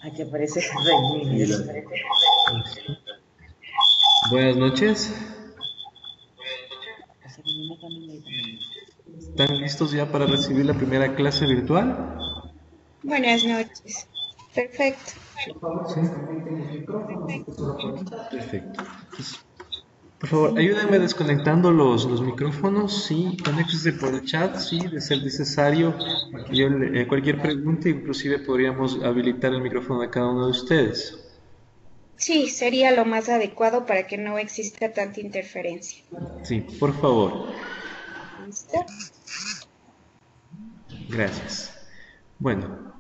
Aquí aparece Buenas noches. ¿Están listos ya para recibir la primera clase virtual? Buenas noches. Perfecto. Sí. Perfecto. Entonces, por favor, ayúdenme desconectando los micrófonos, sí, conéctense por el chat, sí, de ser necesario. Cualquier pregunta, inclusive podríamos habilitar el micrófono de cada uno de ustedes. Sí, sería lo más adecuado para que no exista tanta interferencia. Sí, por favor. ¿Listo? Gracias. Bueno,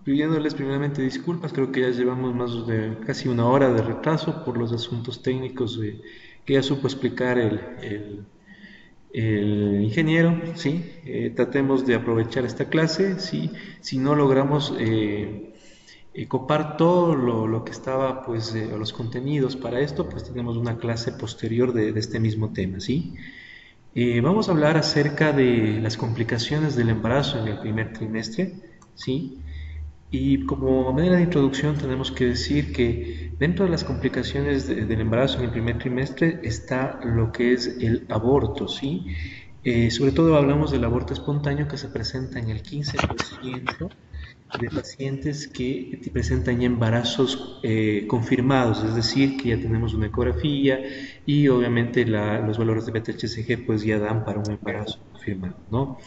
pidiéndoles primeramente disculpas, creo que ya llevamos más de casi una hora de retraso por los asuntos técnicos que ya supo explicar el ingeniero, ¿sí? Tratemos de aprovechar esta clase, ¿sí? Si no logramos copar todo lo que estaba, pues, los contenidos para esto, pues tenemos una clase posterior de este mismo tema, ¿sí? Vamos a hablar acerca de las complicaciones del embarazo en el primer trimestre, ¿sí? Y como manera de introducción tenemos que decir que dentro de las complicaciones del embarazo en el primer trimestre está lo que es el aborto, ¿sí? Sobre todo hablamos del aborto espontáneo que se presenta en el 15% de pacientes que presentan ya embarazos confirmados, es decir, que ya tenemos una ecografía y obviamente los valores de beta-HCG pues ya dan para un embarazo confirmado, ¿no?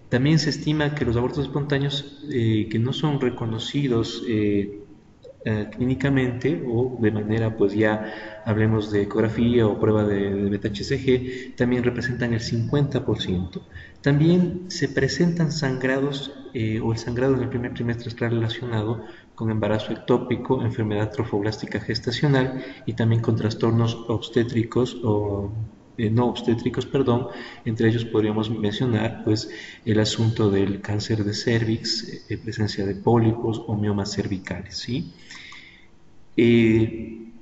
También se estima que los abortos espontáneos que no son reconocidos clínicamente o de manera, pues ya hablemos de ecografía o prueba de beta-HCG, también representan el 50%. También se presentan sangrados o el sangrado en el primer trimestre está relacionado con embarazo ectópico, enfermedad trofoblástica gestacional y también con trastornos obstétricos o no obstétricos, perdón, entre ellos podríamos mencionar pues el asunto del cáncer de cervix, presencia de pólipos o miomas cervicales, ¿sí?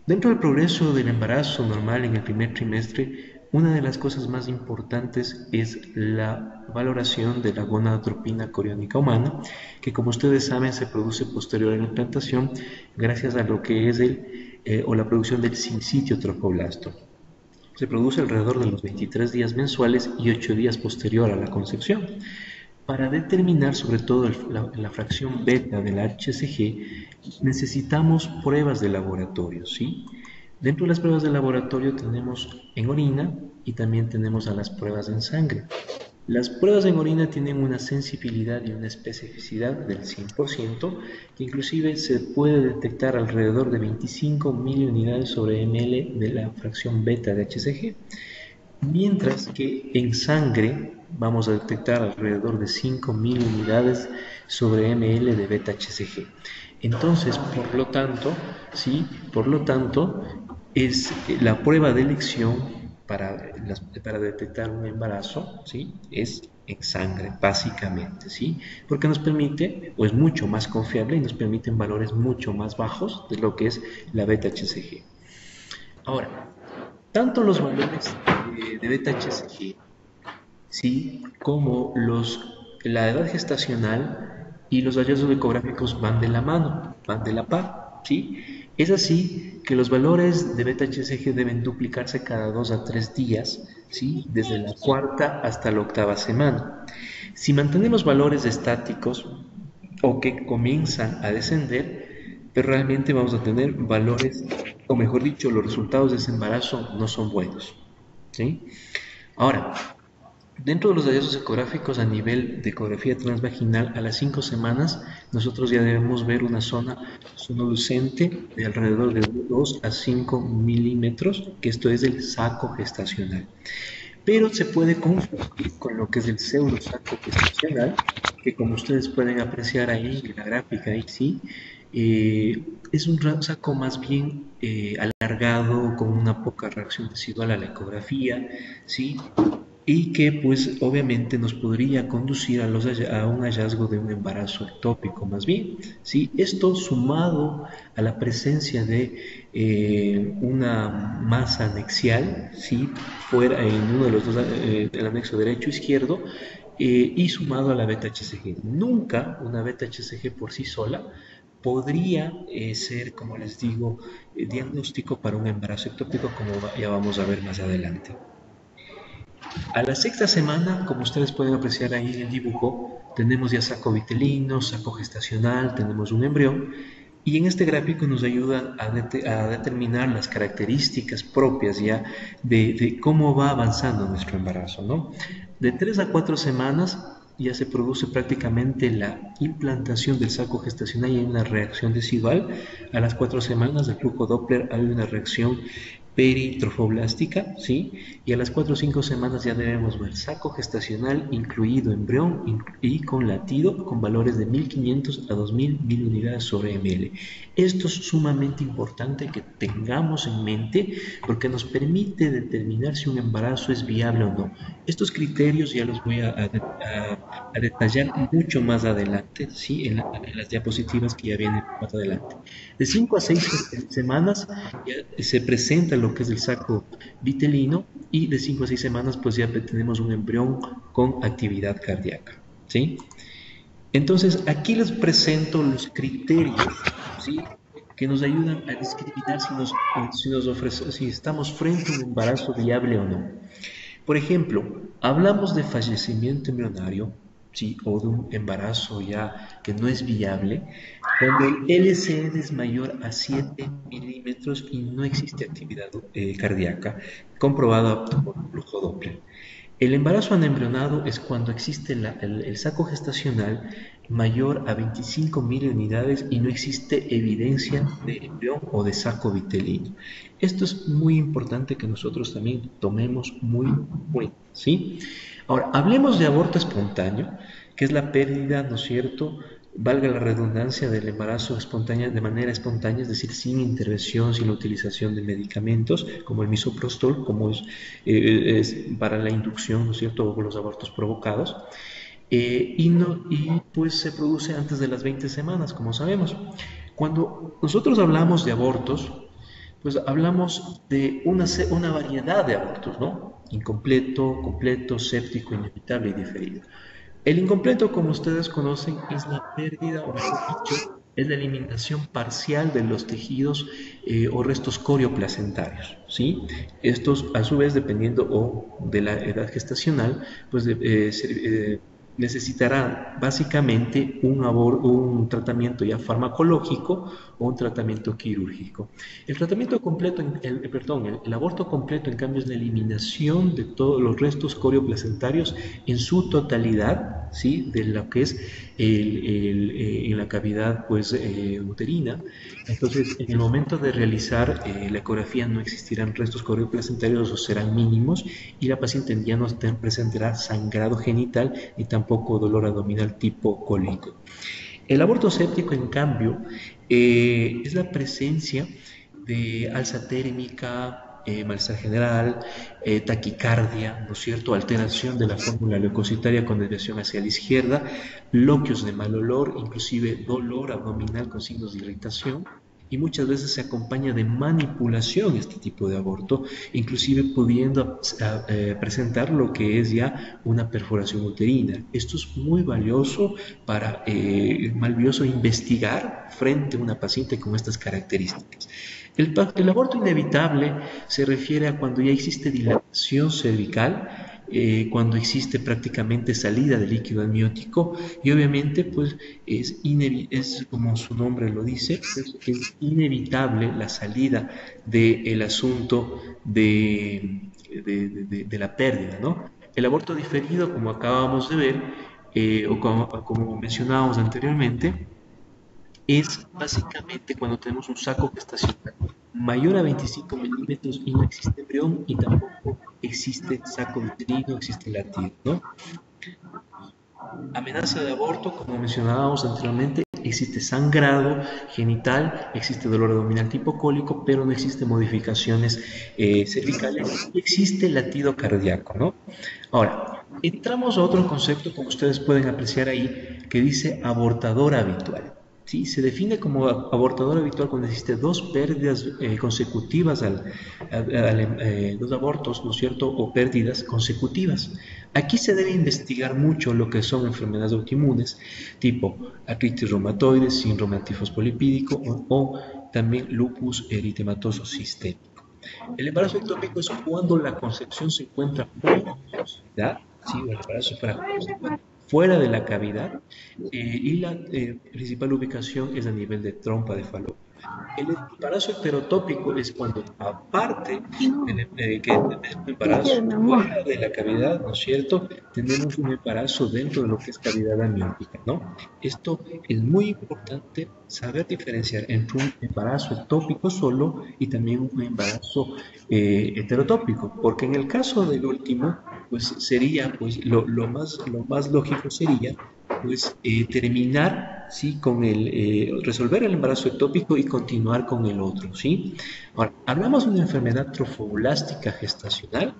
Dentro del progreso del embarazo normal en el primer trimestre, una de las cosas más importantes es la valoración de la gonadotropina coriónica humana, que como ustedes saben se produce posterior a la implantación gracias a lo que es o la producción del sincitio trofoblasto. Se produce alrededor de los 23 días mensuales y 8 días posterior a la concepción. Para determinar sobre todo la fracción beta del HCG necesitamos pruebas de laboratorio, ¿sí? Dentro de las pruebas de laboratorio tenemos en orina y también tenemos a las pruebas en sangre. Las pruebas en orina tienen una sensibilidad y una especificidad del 100%, que inclusive se puede detectar alrededor de 25 miliunidades sobre ml de la fracción beta de HCG, mientras que en sangre vamos a detectar alrededor de 5.000 unidades sobre ml de beta-HCG. Entonces, por lo tanto, ¿sí? Por lo tanto, es la prueba de elección para detectar un embarazo, ¿sí? Es en sangre, básicamente, ¿sí? Porque nos permite, o es mucho más confiable y nos permiten valores mucho más bajos de lo que es la beta-HCG. Ahora, tanto los valores de beta-HCG, ¿sí? como la edad gestacional y los hallazgos ecográficos van de la mano, van de la par, ¿sí? Es así que los valores de beta-HCG deben duplicarse cada 2 a 3 días, ¿sí? Desde la cuarta hasta la octava semana. Si mantenemos valores estáticos o que comienzan a descender, pero realmente vamos a tener valores, o mejor dicho, los resultados de ese embarazo no son buenos, ¿sí? Ahora, dentro de los hallazgos ecográficos a nivel de ecografía transvaginal, a las 5 semanas nosotros ya debemos ver una zona sonolucente de alrededor de 2 a 5 milímetros, que esto es el saco gestacional. Pero se puede confundir con lo que es el pseudosaco gestacional, que como ustedes pueden apreciar ahí en la gráfica, ahí sí, es un saco más bien alargado, con una poca reacción residual a la ecografía, ¿sí? y que pues obviamente nos podría conducir a un hallazgo de un embarazo ectópico más bien. ¿Sí? Esto sumado a la presencia de una masa anexial, ¿sí? Fuera en uno de los dos, el anexo derecho e izquierdo, y sumado a la beta-HCG. Nunca una beta-HCG por sí sola podría ser, como les digo, diagnóstico para un embarazo ectópico, como ya vamos a ver más adelante. A la sexta semana, como ustedes pueden apreciar ahí en el dibujo, tenemos ya saco vitelino, saco gestacional, tenemos un embrión, y en este gráfico nos ayuda a determinar las características propias ya de cómo va avanzando nuestro embarazo, ¿no? De 3 a 4 semanas ya se produce prácticamente la implantación del saco gestacional y hay una reacción desigual. A las 4 semanas del flujo Doppler hay una reacción peritrofoblástica, ¿sí? Y a las 4 o 5 semanas ya debemos ver saco gestacional incluido embrión y con latido con valores de 1500 a 2000 unidades sobre ml. Esto es sumamente importante que tengamos en mente porque nos permite determinar si un embarazo es viable o no. Estos criterios ya los voy a detallar mucho más adelante, ¿sí? En las diapositivas que ya vienen más adelante. De 5 a 6 semanas ya se presenta lo que es el saco vitelino y de 5 a 6 semanas pues ya tenemos un embrión con actividad cardíaca, ¿sí? Entonces aquí les presento los criterios, ¿sí? Que nos ayudan a discriminar si estamos frente a un embarazo viable o no. Por ejemplo, hablamos de fallecimiento embrionario, ¿sí? O de un embarazo ya que no es viable, cuando el LCN es mayor a 7 milímetros y no existe actividad cardíaca comprobada por flujo Doppler. El embarazo anembrionado es cuando existe el saco gestacional mayor a 25.000 unidades y no existe evidencia de embrión o de saco vitelino. Esto es muy importante que nosotros también tomemos muy en cuenta, ¿sí? Ahora, hablemos de aborto espontáneo, que es la pérdida, ¿no es cierto?, valga la redundancia, del embarazo espontáneo de manera espontánea, es decir, sin intervención, sin la utilización de medicamentos como el misoprostol, como es para la inducción, ¿no es cierto?, o los abortos provocados. Y pues se produce antes de las 20 semanas, como sabemos. Cuando nosotros hablamos de abortos, pues hablamos de una variedad de abortos, ¿no? Incompleto, completo, séptico, inevitable y diferido. El incompleto, como ustedes conocen, es la pérdida, o mejor dicho, es la eliminación parcial de los tejidos o restos corioplacentarios, ¿sí? Estos, a su vez, dependiendo de la edad gestacional, pues necesitarán básicamente un tratamiento ya farmacológico o un tratamiento quirúrgico. El tratamiento completo, el aborto completo, en cambio, es la eliminación de todos los restos corioplacentarios en su totalidad, ¿sí? De lo que es en la cavidad pues, uterina. Entonces, en el momento de realizar la ecografía no existirán restos corioplacentarios o serán mínimos y la paciente ya no presentará sangrado genital ni tampoco dolor abdominal tipo cólico. El aborto séptico, en cambio, es la presencia de alza térmica, malestar general, taquicardia, ¿no es cierto?, alteración de la fórmula leucocitaria con desviación hacia la izquierda, loquios de mal olor, inclusive dolor abdominal con signos de irritación, y muchas veces se acompaña de manipulación este tipo de aborto, inclusive pudiendo presentar lo que es ya una perforación uterina. Esto es muy valioso para investigar frente a una paciente con estas características. El aborto inevitable se refiere a cuando ya existe dilatación cervical, cuando existe prácticamente salida de líquido amniótico y obviamente pues es como su nombre lo dice, pues, es inevitable la salida del asunto de la pérdida, ¿no? El aborto diferido, como acabamos de ver, o como mencionábamos anteriormente, es básicamente cuando tenemos un saco gestacional mayor a 25 milímetros y no existe embrión y tampoco existe saco uterino, existe latido, ¿no? Amenaza de aborto, como mencionábamos anteriormente, existe sangrado genital, existe dolor abdominal tipo cólico, pero no existe modificaciones cervicales, existe latido cardíaco, ¿no? Ahora, entramos a otro concepto, como ustedes pueden apreciar ahí, que dice abortador habitual. ¿Sí? Se define como abortador habitual cuando existe dos pérdidas consecutivas, dos abortos, ¿no es cierto?, o pérdidas consecutivas. Aquí se debe investigar mucho lo que son enfermedades autoinmunes, tipo artritis reumatoide, síndrome antifosfolipídico o también lupus eritematoso sistémico. El embarazo ectópico es cuando la concepción se encuentra fuera de la cavidad, ¿sí? El embarazo fuera de la cavidad y la principal ubicación es a nivel de trompa de falopio. El embarazo heterotópico es cuando, aparte que tenemos un embarazo fuera de la cavidad, ¿no es cierto?, tenemos un embarazo dentro de lo que es cavidad amniótica, ¿no? Esto es muy importante saber diferenciar entre un embarazo ectópico solo y también un embarazo heterotópico, porque en el caso del último, pues sería, pues lo más lógico sería pues terminar, ¿sí?, con resolver el embarazo ectópico y continuar con el otro, ¿sí? Ahora, hablamos de una enfermedad trofoblástica gestacional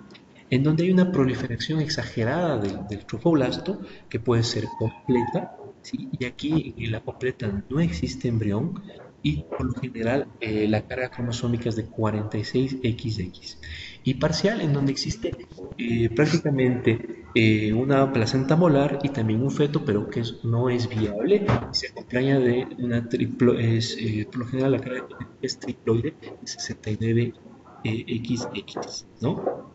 en donde hay una proliferación exagerada del trofoblasto que puede ser completa, ¿sí? Y aquí en la completa no existe embrión y por lo general la carga cromosómica es de 46XX y parcial en donde existe prácticamente una placenta molar y también un feto, pero que no es viable y se acompaña de una por lo general la carga es triploide de 69XX, ¿no?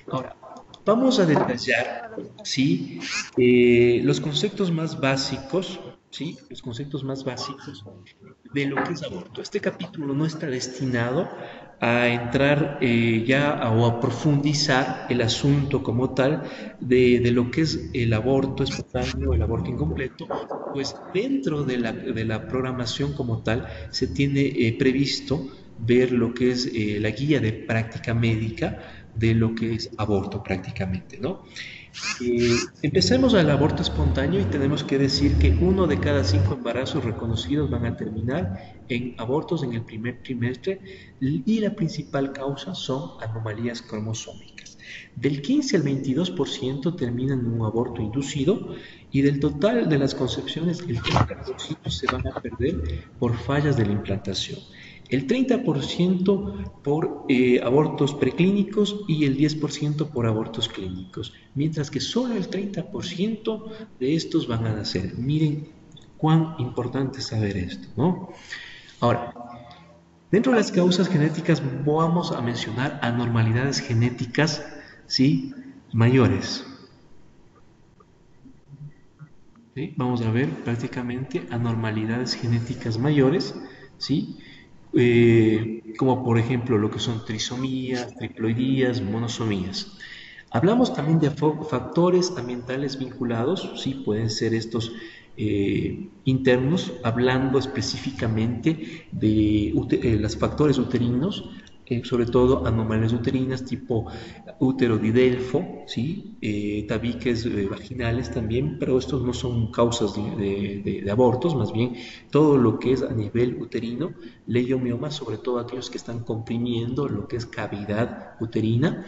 Ahora, vamos a detallar, ¿sí?, los conceptos más básicos, ¿sí?, los conceptos más básicos de lo que es aborto. Este capítulo no está destinado a entrar o a profundizar el asunto como tal de lo que es el aborto espontáneo, el aborto incompleto, pues dentro de la programación como tal se tiene previsto ver lo que es la guía de práctica médica de lo que es aborto prácticamente, ¿no? Empecemos al aborto espontáneo y tenemos que decir que 1 de cada 5 embarazos reconocidos van a terminar en abortos en el primer trimestre y la principal causa son anomalías cromosómicas. Del 15 al 22% terminan en un aborto inducido y del total de las concepciones el 30% se van a perder por fallas de la implantación. El 30% por abortos preclínicos y el 10% por abortos clínicos, mientras que solo el 30% de estos van a nacer. Miren cuán importante es saber esto, ¿no? Ahora, dentro de las causas genéticas vamos a mencionar anormalidades genéticas, ¿sí?, mayores. ¿Sí? Vamos a ver prácticamente anormalidades genéticas mayores, ¿sí?, como por ejemplo lo que son trisomías, triploidías, monosomías. Hablamos también de factores ambientales vinculados, sí, pueden ser estos internos, hablando específicamente de los factores uterinos, sobre todo anomalías uterinas tipo útero didelfo, ¿sí? Tabiques vaginales también, pero estos no son causas de abortos, más bien todo lo que es a nivel uterino, leiomiomas, sobre todo aquellos que están comprimiendo lo que es cavidad uterina,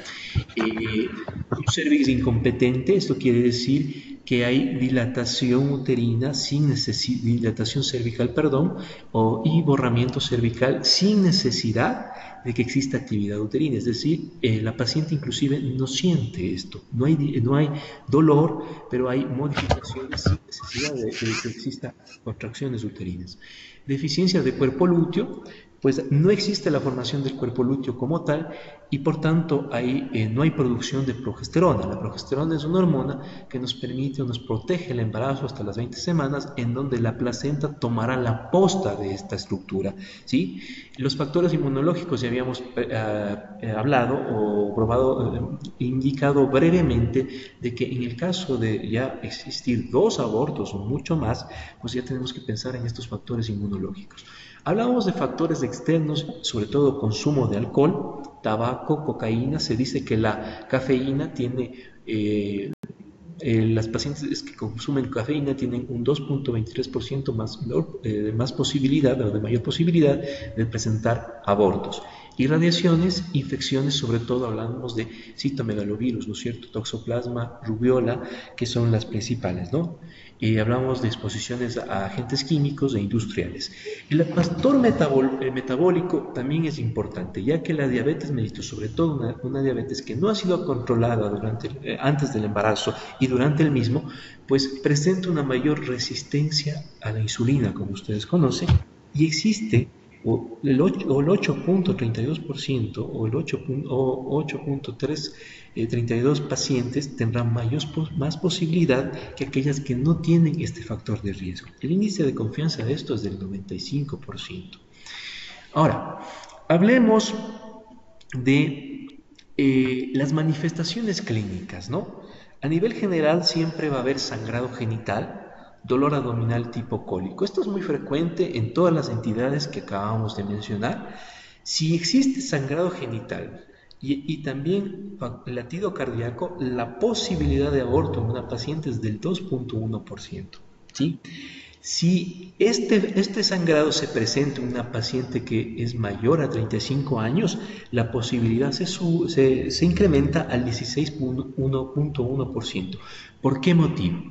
un cervix incompetente, esto quiere decir que hay dilatación uterina dilatación cervical, perdón, y borramiento cervical sin necesidad de que exista actividad uterina, es decir, la paciente inclusive no siente esto, no hay dolor, pero hay modificaciones sin necesidad de que exista contracciones uterinas. Deficiencia de cuerpo lúteo, pues no existe la formación del cuerpo lúteo como tal y por tanto no hay producción de progesterona. La progesterona es una hormona que nos permite o nos protege el embarazo hasta las 20 semanas en donde la placenta tomará la posta de esta estructura, ¿sí? Los factores inmunológicos ya habíamos hablado o probado, indicado brevemente de que en el caso de ya existir 2 abortos o mucho más, pues ya tenemos que pensar en estos factores inmunológicos. Hablamos de factores externos, sobre todo consumo de alcohol, tabaco, cocaína. Se dice que la cafeína tiene Las pacientes que consumen cafeína tienen un 2.23% más posibilidad o de mayor posibilidad de presentar abortos. Y radiaciones, infecciones, sobre todo hablamos de citomegalovirus, ¿no es cierto? Toxoplasma, rubiola, que son las principales, ¿no? Y hablamos de exposiciones a agentes químicos e industriales. El factor metabólico también es importante, ya que la diabetes mellitus, sobre todo una diabetes que no ha sido controlada antes del embarazo y durante el mismo, pues presenta una mayor resistencia a la insulina, como ustedes conocen, y existe el 8.32% o el 8.332 pacientes tendrán más posibilidad que aquellas que no tienen este factor de riesgo. El índice de confianza de esto es del 95%. Ahora, hablemos de las manifestaciones clínicas, ¿no? A nivel general siempre va a haber sangrado genital, dolor abdominal tipo cólico. Esto es muy frecuente en todas las entidades que acabamos de mencionar. Si existe sangrado genital y también latido cardíaco, la posibilidad de aborto en una paciente es del 2.1%, ¿sí? Si este sangrado se presenta en una paciente que es mayor a 35 años, la posibilidad se incrementa al 16.1%. ¿Por qué motivo?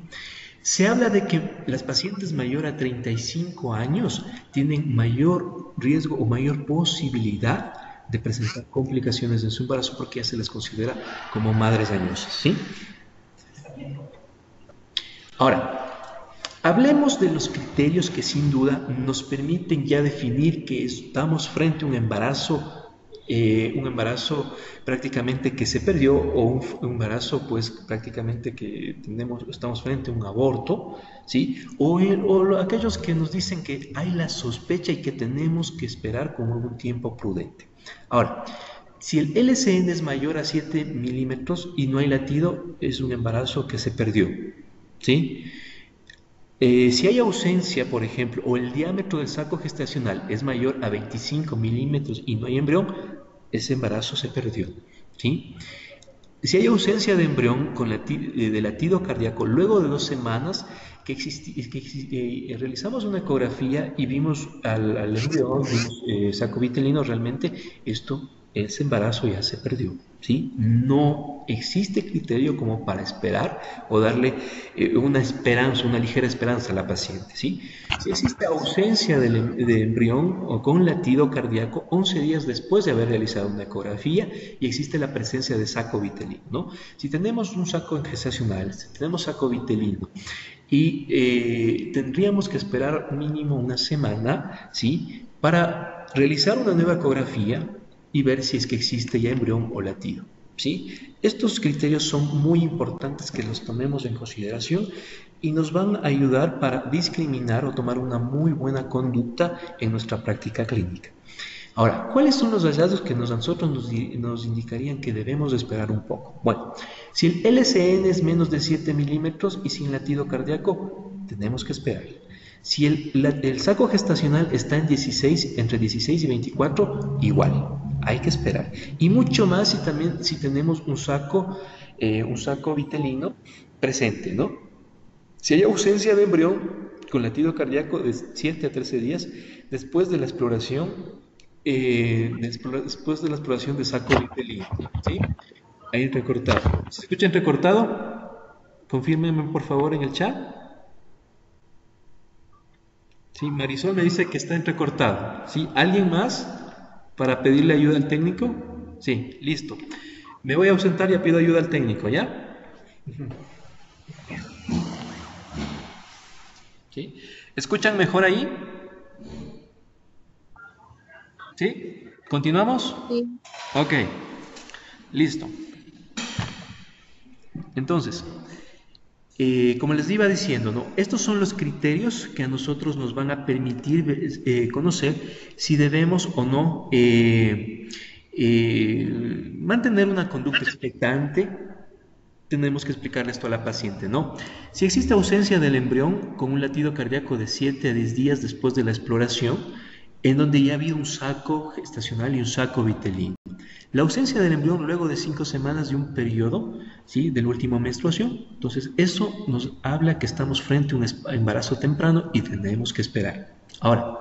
Se habla de que las pacientes mayores a 35 años tienen mayor riesgo o mayor posibilidad de presentar complicaciones en su embarazo porque ya se les considera como madres dañosas, ¿sí? Ahora, hablemos de los criterios que sin duda nos permiten ya definir que estamos frente a un embarazo prácticamente que se perdió o un embarazo pues prácticamente que estamos frente a un aborto, ¿sí? O aquellos que nos dicen que hay la sospecha y que tenemos que esperar con algún tiempo prudente. Ahora, si el LCN es mayor a 7 milímetros y no hay latido, es un embarazo que se perdió, ¿sí? Si hay ausencia, por ejemplo, o el diámetro del saco gestacional es mayor a 25 milímetros y no hay embrión, ese embarazo se perdió, ¿sí? Si hay ausencia de embrión de latido cardíaco luego de 2 semanas realizamos una ecografía y vimos al embrión, vimos saco vitelino, realmente ese embarazo ya se perdió, ¿sí? No existe criterio como para esperar o darle una esperanza, una ligera esperanza a la paciente, ¿sí? Si existe ausencia de embrión o con latido cardíaco 11 días después de haber realizado una ecografía y existe la presencia de saco vitelino, ¿no? Si tenemos un saco gestacional, si tenemos saco vitelino y tendríamos que esperar mínimo una semana, ¿sí? Para realizar una nueva ecografía y ver si es que existe ya embrión o latido, ¿sí? Estos criterios son muy importantes que los tomemos en consideración y nos van a ayudar para discriminar o tomar una muy buena conducta en nuestra práctica clínica. Ahora, ¿cuáles son los hallazgos que nosotros nos indicarían que debemos esperar un poco? Bueno, si el LCN es menos de 7 milímetros y sin latido cardíaco, tenemos que esperar. Si el saco gestacional está entre 16 y 24, igual, hay que esperar. Y mucho más si tenemos un saco vitelino presente, ¿no? Si hay ausencia de embrión con latido cardíaco de 7 a 13 días después de la exploración de saco vitelino, ¿sí? Ahí recortado. ¿Se escucha entrecortado? Confírmenme por favor en el chat. Sí, Marisol me dice que está entrecortado. ¿Sí? ¿Alguien más para pedirle ayuda al técnico? Sí, listo. Me voy a ausentar y pido ayuda al técnico, ¿ya? ¿Sí? ¿Escuchan mejor ahí? ¿Sí? ¿Continuamos? Sí. Ok, listo. Entonces, como les iba diciendo, ¿no? Estos son los criterios que a nosotros nos van a permitir conocer si debemos o no mantener una conducta expectante. Tenemos que explicarle esto a la paciente, ¿no? Si existe ausencia del embrión con un latido cardíaco de 7 a 10 días después de la exploración, en donde ya había un saco gestacional y un saco vitelino. La ausencia del embrión luego de 5 semanas de un periodo, ¿sí? Del último menstruación. Entonces, eso nos habla que estamos frente a un embarazo temprano y tenemos que esperar. Ahora,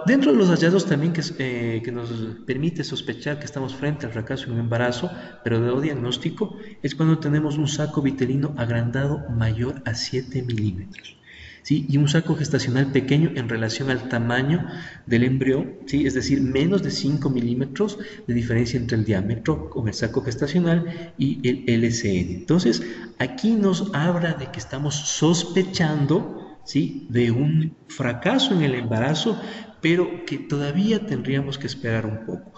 dentro de los hallazgos también que nos permite sospechar que estamos frente al fracaso en un embarazo, pero de diagnóstico, es cuando tenemos un saco vitelino agrandado mayor a 7 milímetros. ¿Sí? Y un saco gestacional pequeño en relación al tamaño del embrión, ¿sí? Es decir, menos de 5 milímetros de diferencia entre el diámetro con el saco gestacional y el LCN. Entonces, aquí nos habla de que estamos sospechando, ¿sí? De un fracaso en el embarazo, pero que todavía tendríamos que esperar un poco.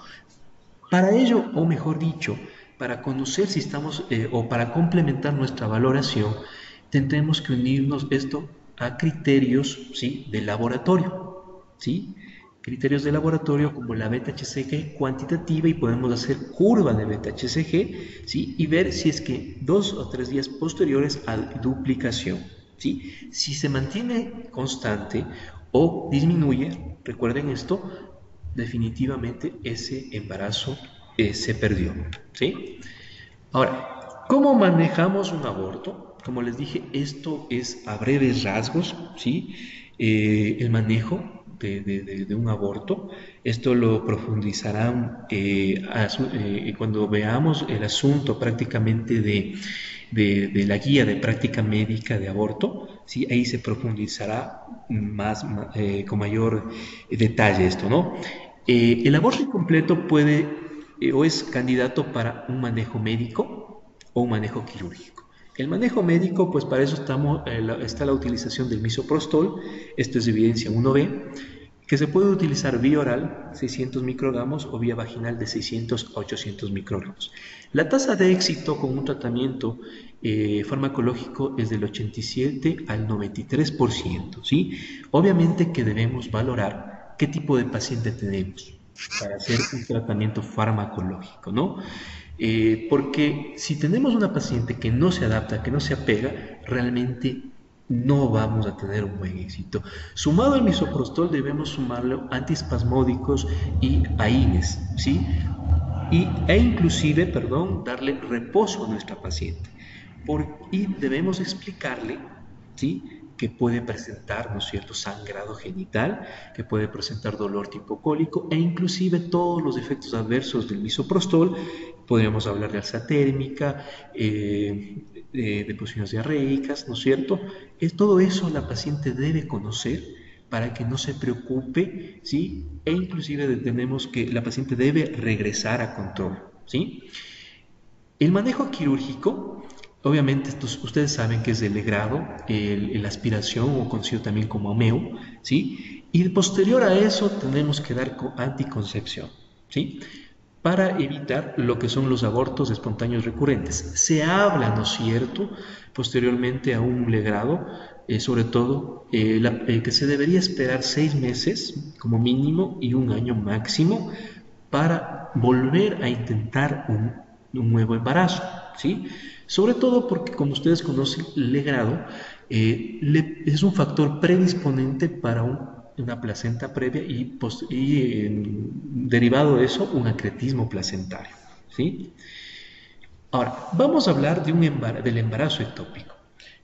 Para ello, o mejor dicho, para conocer si estamos o para complementar nuestra valoración, tendremos que unirnos esto a criterios, ¿sí? De laboratorio, ¿sí? Criterios de laboratorio como la beta-HCG cuantitativa, y podemos hacer curva de beta-HCG, ¿sí? Y ver si es que 2 o 3 días posteriores a duplicación, ¿sí? Si se mantiene constante o disminuye, recuerden esto, definitivamente ese embarazo se perdió, ¿sí? Ahora, ¿cómo manejamos un aborto? Como les dije, esto es a breves rasgos, ¿sí? El manejo de un aborto. Esto lo profundizarán cuando veamos el asunto prácticamente de la guía de práctica médica de aborto, ¿sí? Ahí se profundizará con mayor detalle esto, ¿no? El aborto incompleto puede o es candidato para un manejo médico o un manejo quirúrgico. El manejo médico, pues para eso está la utilización del misoprostol, esto es evidencia 1B, que se puede utilizar vía oral, 600 microgramos, o vía vaginal de 600 a 800 microgramos. La tasa de éxito con un tratamiento farmacológico es del 87 al 93%, ¿sí? Obviamente que debemos valorar qué tipo de paciente tenemos para hacer un tratamiento farmacológico, ¿no? Porque si tenemos una paciente que no se adapta, que no se apega, realmente no vamos a tener un buen éxito. Sumado al misoprostol debemos sumarle antiespasmódicos y AINES, ¿sí? Inclusive, darle reposo a nuestra paciente. Y debemos explicarle, ¿sí? Que puede presentar, ¿no es cierto?, sangrado genital, que puede presentar dolor tipo cólico e inclusive todos los efectos adversos del misoprostol. Podríamos hablar de alza térmica, de posiciones diarreicas, ¿no es cierto? Todo eso la paciente debe conocer para que no se preocupe, ¿sí? E inclusive tenemos que la paciente debe regresar a control, ¿sí? El manejo quirúrgico, obviamente ustedes saben que es el legrado, la aspiración o conocido también como ameo, ¿sí? Y posterior a eso tenemos que dar anticoncepción, ¿sí? Para evitar lo que son los abortos espontáneos recurrentes. Se habla, ¿no es cierto?, posteriormente a un legrado, sobre todo que se debería esperar 6 meses como mínimo y 1 año máximo para volver a intentar un nuevo embarazo, ¿sí? Sobre todo porque, como ustedes conocen, el legrado es un factor predisponente para una placenta previa y derivado de eso, un acretismo placentario, ¿sí? Ahora, vamos a hablar del embarazo ectópico.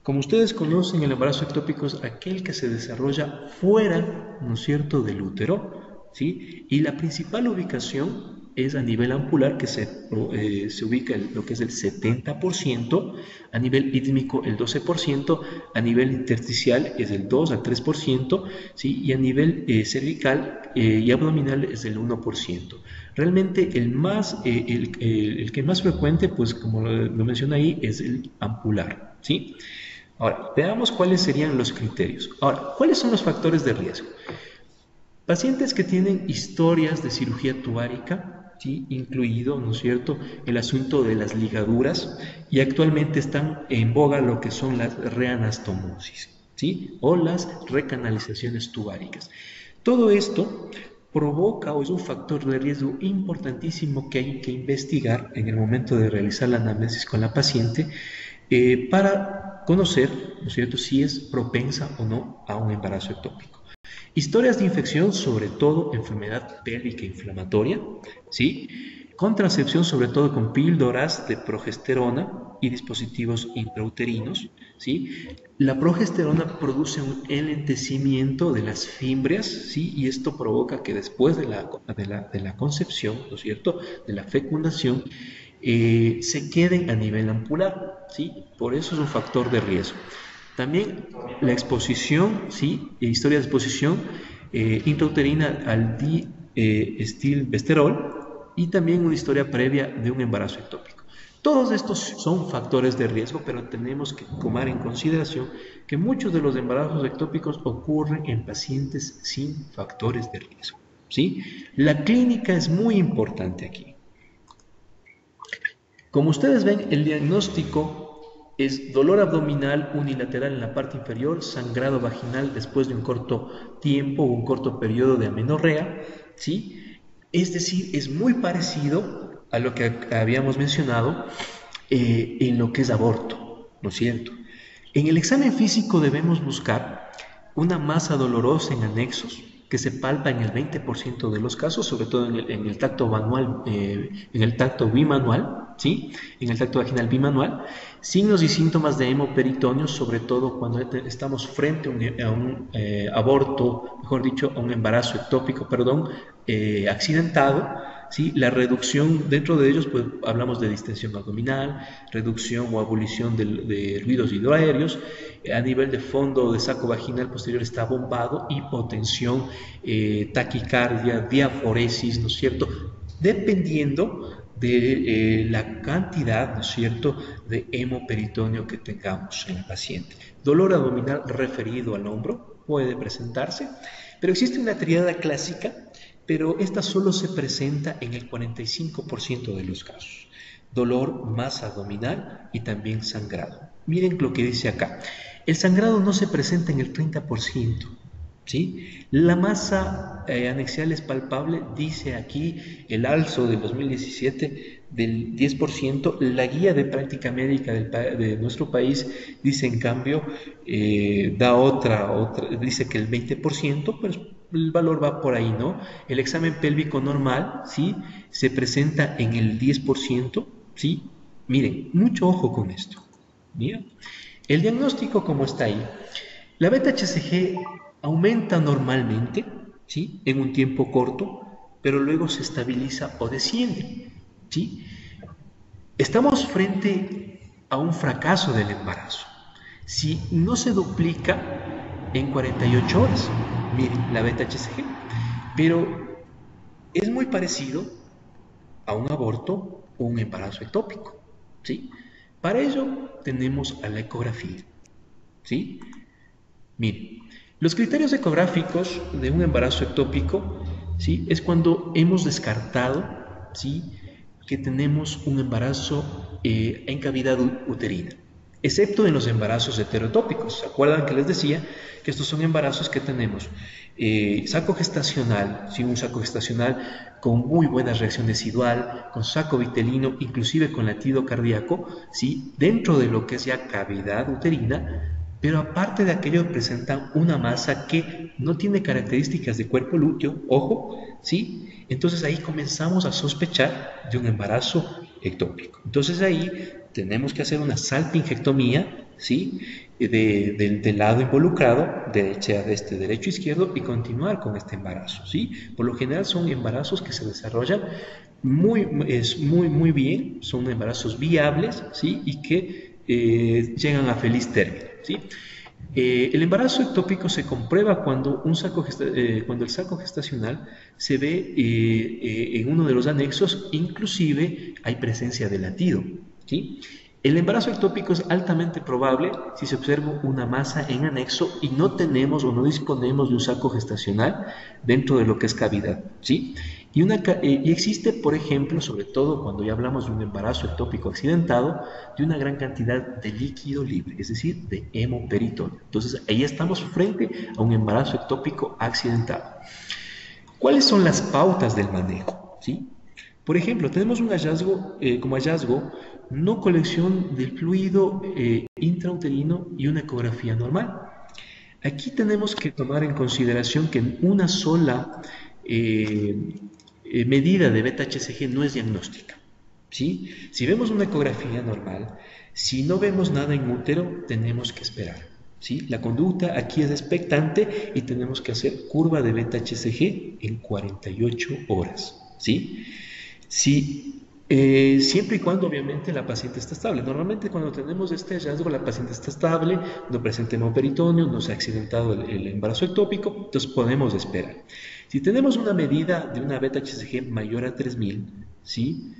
Como ustedes conocen, el embarazo ectópico es aquel que se desarrolla fuera, ¿no es cierto?, del útero, ¿sí? Y la principal ubicación es a nivel ampular, que se ubica lo que es el 70%, a nivel ítmico el 12%, a nivel intersticial es del 2 al 3%, ¿sí? Y a nivel cervical y abdominal es del 1%. Realmente el que más frecuente, pues como lo mencioné ahí, es el ampular, ¿sí? Ahora, veamos cuáles serían los criterios. Ahora, ¿cuáles son los factores de riesgo? Pacientes que tienen historias de cirugía tubárica, ¿sí? Incluido, ¿no es cierto?, el asunto de las ligaduras, y actualmente están en boga lo que son las reanastomosis, ¿sí?, o las recanalizaciones tubáricas. Todo esto provoca o es un factor de riesgo importantísimo que hay que investigar en el momento de realizar la anamnesis con la paciente para conocer, ¿no es cierto?, si es propensa o no a un embarazo ectópico. Historias de infección, sobre todo enfermedad pélvica inflamatoria, ¿sí? Contracepción, sobre todo con píldoras de progesterona y dispositivos intrauterinos, ¿sí? La progesterona produce un enlentecimiento de las fimbrias, ¿sí? Y esto provoca que después de la concepción, ¿no es cierto?, de la fecundación, se queden a nivel ampular, ¿sí? Por eso es un factor de riesgo. También la exposición, ¿sí? Historia de exposición intrauterina al diestilbesterol y también una historia previa de un embarazo ectópico. Todos estos son factores de riesgo, pero tenemos que tomar en consideración que muchos de los embarazos ectópicos ocurren en pacientes sin factores de riesgo, ¿sí? La clínica es muy importante aquí. Como ustedes ven, el diagnóstico es dolor abdominal unilateral en la parte inferior, sangrado vaginal después de un corto tiempo o un corto periodo de amenorrea, ¿sí? Es decir, es muy parecido a lo que habíamos mencionado en lo que es aborto, ¿no es cierto? En el examen físico debemos buscar una masa dolorosa en anexos que se palpa en el 20% de los casos, sobre todo en el tacto manual, en el tacto bimanual, ¿sí? En el tacto vaginal bimanual, signos y síntomas de hemoperitoneo, sobre todo cuando estamos frente a un aborto, mejor dicho, a un embarazo ectópico, perdón, accidentado, ¿sí? La reducción, dentro de ellos pues, hablamos de distensión abdominal, reducción o abolición de ruidos hidroaéreos, a nivel de fondo de saco vaginal posterior está bombado, hipotensión, taquicardia, diaforesis, ¿no es cierto? Dependiendo de la cantidad, ¿no es cierto?, de hemoperitoneo que tengamos en el paciente. Dolor abdominal referido al hombro puede presentarse, pero existe una triada clásica, pero esta solo se presenta en el 45% de los casos. Dolor, masa abdominal y también sangrado. Miren lo que dice acá. El sangrado no se presenta en el 30%. ¿Sí? La masa anexial es palpable, dice aquí el ALSO del 2017 del 10%, la guía de práctica médica de nuestro país dice en cambio, da otra, dice que el 20%, pero el valor va por ahí, ¿no? El examen pélvico normal, ¿sí? Se presenta en el 10%, ¿sí? Miren, mucho ojo con esto. ¿Mira? El diagnóstico como está ahí. La beta-HCG aumenta normalmente, ¿sí? En un tiempo corto, pero luego se estabiliza o desciende, ¿sí? Estamos frente a un fracaso del embarazo. Si no se duplica en 48 horas, miren, la beta-HCG, pero es muy parecido a un aborto o un embarazo ectópico, ¿sí? Para ello tenemos a la ecografía, ¿sí? Miren, los criterios ecográficos de un embarazo ectópico, ¿sí? Es cuando hemos descartado, ¿sí?, que tenemos un embarazo en cavidad uterina, excepto en los embarazos heterotópicos. ¿Se acuerdan que les decía que estos son embarazos que tenemos saco gestacional, ¿sí? Un saco gestacional con muy buena reacción decidual, con saco vitelino, inclusive con latido cardíaco, ¿sí?, dentro de lo que es ya cavidad uterina, pero aparte de aquello presentan una masa que no tiene características de cuerpo lúteo, ojo, ¿sí? Entonces ahí comenzamos a sospechar de un embarazo ectópico. Entonces ahí tenemos que hacer una salpingectomía, ¿sí?, del lado involucrado, derecho izquierdo, y continuar con este embarazo, ¿sí? Por lo general son embarazos que se desarrollan muy bien, son embarazos viables, ¿sí?, y que llegan a feliz término, ¿sí? El embarazo ectópico se comprueba cuando el saco gestacional se ve en uno de los anexos, inclusive hay presencia de latido, ¿sí? El embarazo ectópico es altamente probable si se observa una masa en anexo y no tenemos o no disponemos de un saco gestacional dentro de lo que es cavidad, ¿sí? Y existe, por ejemplo, sobre todo cuando ya hablamos de un embarazo ectópico accidentado, de una gran cantidad de líquido libre, es decir, de hemoperitoneo. Entonces, ahí estamos frente a un embarazo ectópico accidentado. ¿Cuáles son las pautas del manejo? ¿Sí? Por ejemplo, tenemos un hallazgo, como hallazgo, no colección del fluido intrauterino y una ecografía normal. Aquí tenemos que tomar en consideración que en una sola medida de beta-HCG no es diagnóstica, ¿sí? Si vemos una ecografía normal, si no vemos nada en útero, tenemos que esperar, ¿sí? La conducta aquí es expectante y tenemos que hacer curva de beta-HCG en 48 horas, ¿sí? Siempre y cuando obviamente la paciente está estable. Normalmente cuando tenemos este hallazgo la paciente está estable, no presenta hemoperitoneo, no se ha accidentado el embarazo ectópico, entonces podemos esperar. Si tenemos una medida de una beta-HCG mayor a 3000, ¿sí?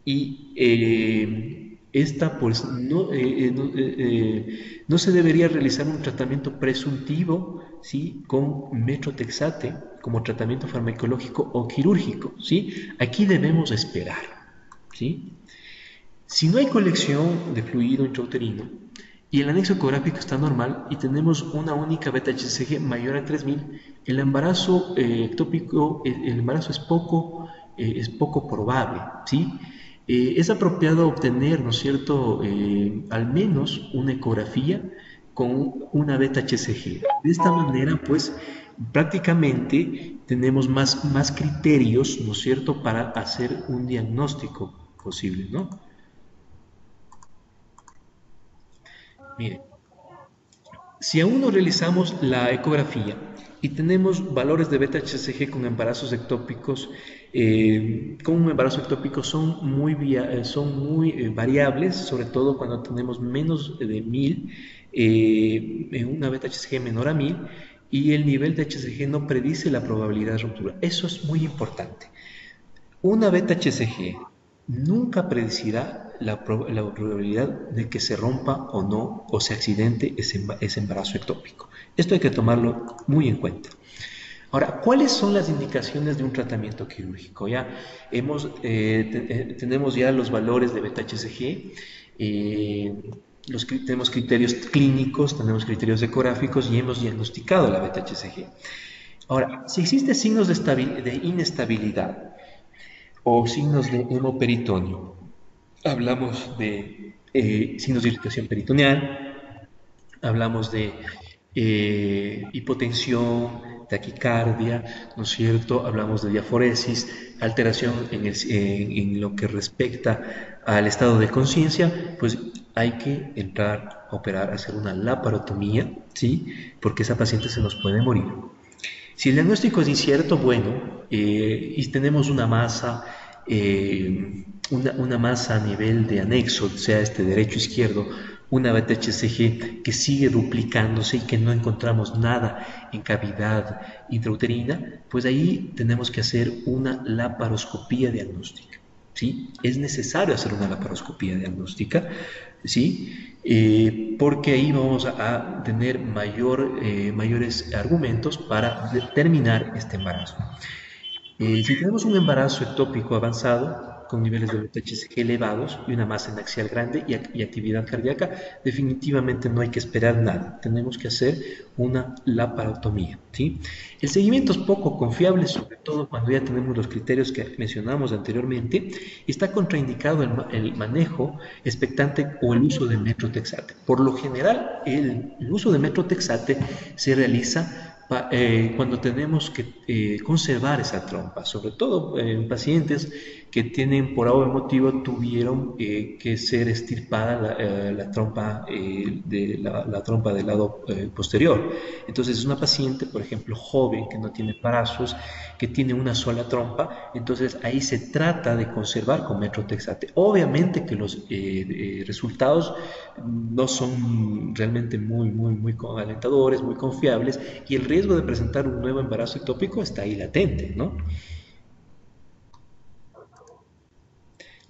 Y esta pues no se debería realizar un tratamiento presuntivo, ¿sí? Con metrotexate como tratamiento farmacológico o quirúrgico, ¿sí? Aquí debemos esperar, ¿sí? Si no hay colección de fluido intrauterino y el anexo ecográfico está normal y tenemos una única beta-HCG mayor a 3000, el embarazo ectópico, el embarazo es poco probable, ¿sí? Es apropiado obtener, ¿no es cierto?, al menos una ecografía con una beta-HCG. De esta manera, pues, prácticamente tenemos más criterios, ¿no es cierto?, para hacer un diagnóstico posible, ¿no? Miren, si aún no realizamos la ecografía y tenemos valores de beta-HCG con embarazos ectópicos, con un embarazo ectópico son muy variables, sobre todo cuando tenemos menos de 1000, una beta-HCG menor a 1000, y el nivel de HCG no predice la probabilidad de ruptura. Eso es muy importante. Una beta-HCG nunca predecirá la probabilidad de que se rompa o no, o se accidente ese embarazo ectópico. Esto hay que tomarlo muy en cuenta. Ahora, ¿cuáles son las indicaciones de un tratamiento quirúrgico? Tenemos ya los valores de beta-HCG, tenemos criterios clínicos, tenemos criterios ecográficos y hemos diagnosticado la beta-HCG. Ahora, si existen signos de inestabilidad o signos de hemoperitoneo, hablamos de signos de irritación peritoneal, hablamos de hipotensión, taquicardia, ¿no es cierto? Hablamos de diaforesis, alteración en lo que respecta al estado de conciencia, pues hay que entrar a operar, hacer una laparotomía, ¿sí? Porque esa paciente se nos puede morir. Si el diagnóstico es incierto, bueno, y tenemos una masa, una masa a nivel de anexo, sea derecho o izquierdo, una beta-HCG que sigue duplicándose y que no encontramos nada en cavidad intrauterina, pues ahí tenemos que hacer una laparoscopía diagnóstica, ¿sí? Es necesario hacer una laparoscopía diagnóstica, ¿sí? Porque ahí vamos a tener mayores argumentos para determinar este embarazo. Si tenemos un embarazo ectópico avanzado, con niveles de beta-HCG elevados y una masa en axial grande y actividad cardíaca, definitivamente no hay que esperar nada. Tenemos que hacer una laparotomía, ¿sí? El seguimiento es poco confiable, sobre todo cuando ya tenemos los criterios que mencionamos anteriormente. Está contraindicado el manejo expectante o el uso de metrotexate. Por lo general, el uso de metrotexate se realiza cuando tenemos que conservar esa trompa, sobre todo en pacientes que tienen por algún motivo tuvieron que ser extirpada la trompa la trompa del lado posterior. Entonces es una paciente, por ejemplo, joven que no tiene embarazos, que tiene una sola trompa, entonces ahí se trata de conservar con metrotexate. Obviamente que los resultados no son realmente muy alentadores, muy confiables, y el riesgo de presentar un nuevo embarazo ectópico está ahí latente, ¿no?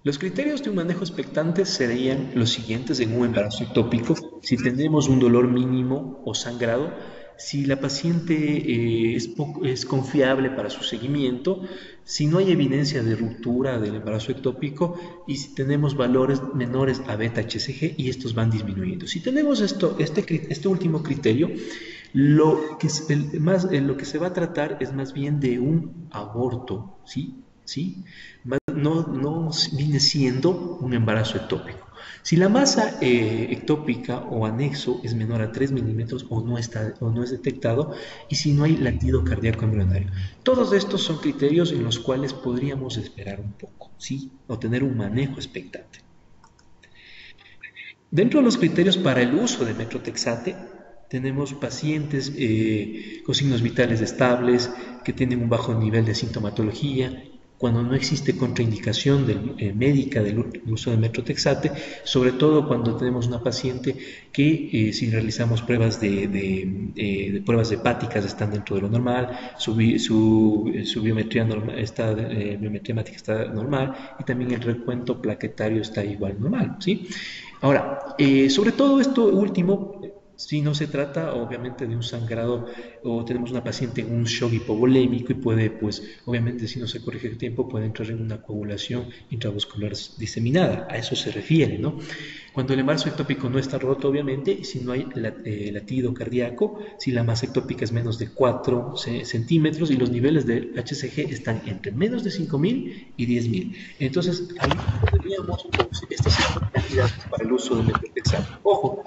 Los criterios de un manejo expectante serían los siguientes en un embarazo ectópico: si tenemos un dolor mínimo o sangrado, si la paciente es confiable para su seguimiento, si no hay evidencia de ruptura del embarazo ectópico y si tenemos valores menores a beta-HCG y estos van disminuyendo. Si tenemos este último criterio, lo que se va a tratar es más bien de un aborto, ¿sí? ¿Sí? No viene siendo un embarazo ectópico. Si la masa ectópica o anexo es menor a 3 milímetros o no es detectado, y si no hay latido cardíaco embrionario. Todos estos son criterios en los cuales podríamos esperar un poco, ¿sí? O tener un manejo expectante. Dentro de los criterios para el uso de metrotexate, tenemos pacientes con signos vitales estables, que tienen un bajo nivel de sintomatología, cuando no existe contraindicación médica del uso de metrotexate, sobre todo cuando tenemos una paciente que si realizamos pruebas pruebas hepáticas están dentro de lo normal, su biometría biometría hemática está normal, y también el recuento plaquetario está igual normal, ¿sí? Ahora, sobre todo esto último, si no se trata obviamente de un sangrado o tenemos una paciente en un shock hipovolémico y puede, pues obviamente si no se corrige el tiempo puede entrar en una coagulación intravascular diseminada, a eso se refiere, ¿no? Cuando el embarazo ectópico no está roto obviamente, si no hay latido cardíaco, si la masa ectópica es menos de 4 centímetros y los niveles de HCG están entre menos de 5.000 y 10.000. Entonces ahí podríamos, estas son cantidades para el uso de metrotexate. Ojo,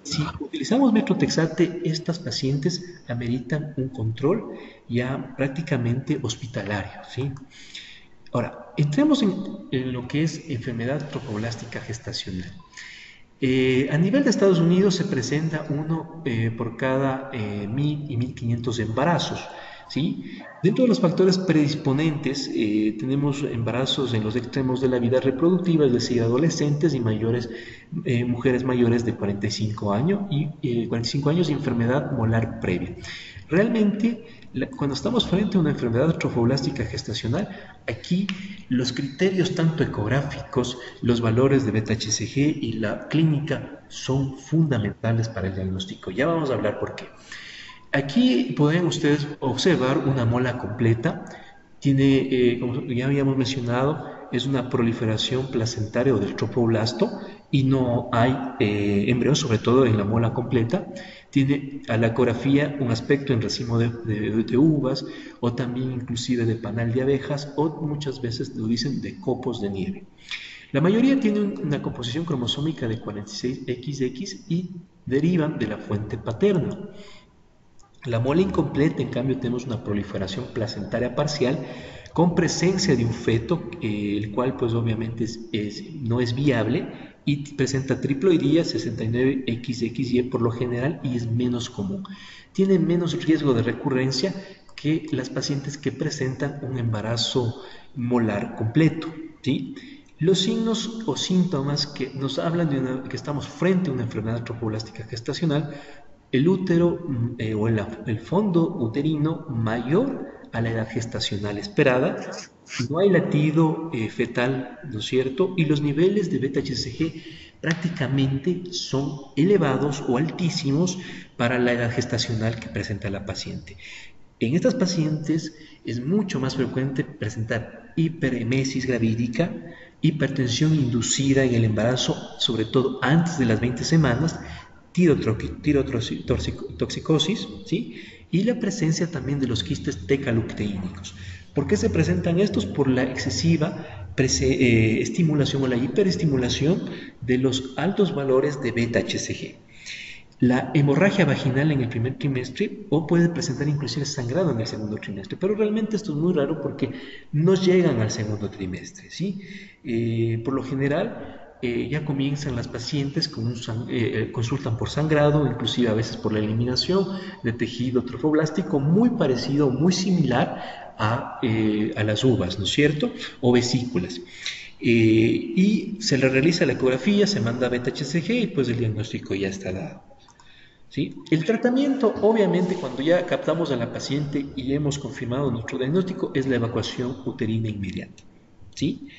si utilizamos metrotexate, estas pacientes ameritan un control ya prácticamente hospitalario, ¿sí? Ahora, entremos en lo que es enfermedad trofoblástica gestacional. A nivel de Estados Unidos se presenta uno por cada 1.000 y 1.500 embarazos, ¿sí? Dentro de los factores predisponentes tenemos embarazos en los extremos de la vida reproductiva, es decir, adolescentes y mujeres mayores de 45 años y enfermedad molar previa. Realmente, cuando estamos frente a una enfermedad trofoblástica gestacional, aquí los criterios tanto ecográficos, los valores de beta-HCG y la clínica son fundamentales para el diagnóstico. Ya vamos a hablar por qué. Aquí pueden ustedes observar una mola completa. Tiene, como ya habíamos mencionado, es una proliferación placentaria o del tropoblasto y no hay embrión, sobre todo en la mola completa. Tiene a la ecografía un aspecto en racimo de uvas o también inclusive de panal de abejas o muchas veces lo dicen de copos de nieve. La mayoría tiene una composición cromosómica de 46XX y derivan de la fuente paterna. La mola incompleta, en cambio, tenemos una proliferación placentaria parcial con presencia de un feto, el cual pues obviamente no es viable y presenta triploidía 69XXY por lo general y es menos común. Tiene menos riesgo de recurrencia que las pacientes que presentan un embarazo molar completo, ¿sí? Los signos o síntomas que nos hablan de que estamos frente a una enfermedad trofoblástica gestacional: el útero o el fondo uterino mayor a la edad gestacional esperada, no hay latido fetal, ¿no es cierto? Y los niveles de beta-HCG prácticamente son elevados o altísimos para la edad gestacional que presenta la paciente. En estas pacientes es mucho más frecuente presentar hiperemesis gravídica, hipertensión inducida en el embarazo, sobre todo antes de las 20 semanas, tirotoxicosis, ¿sí? Y la presencia también de los quistes tecalucteínicos. ¿Por qué se presentan estos? Por la excesiva estimulación o la hiperestimulación de los altos valores de beta-HCG. La hemorragia vaginal en el primer trimestre o puede presentar inclusive sangrado en el segundo trimestre, pero realmente esto es muy raro porque no llegan al segundo trimestre, ¿sí? Por lo general ya comienzan las pacientes con consultan por sangrado, inclusive a veces por la eliminación de tejido trofoblástico muy parecido, muy similar a las uvas, ¿no es cierto? O vesículas. Y se le realiza la ecografía, se manda beta-HCG y pues el diagnóstico ya está dado. ¿Sí? El tratamiento, obviamente, cuando ya captamos a la paciente y hemos confirmado nuestro diagnóstico, es la evacuación uterina inmediata, ¿sí?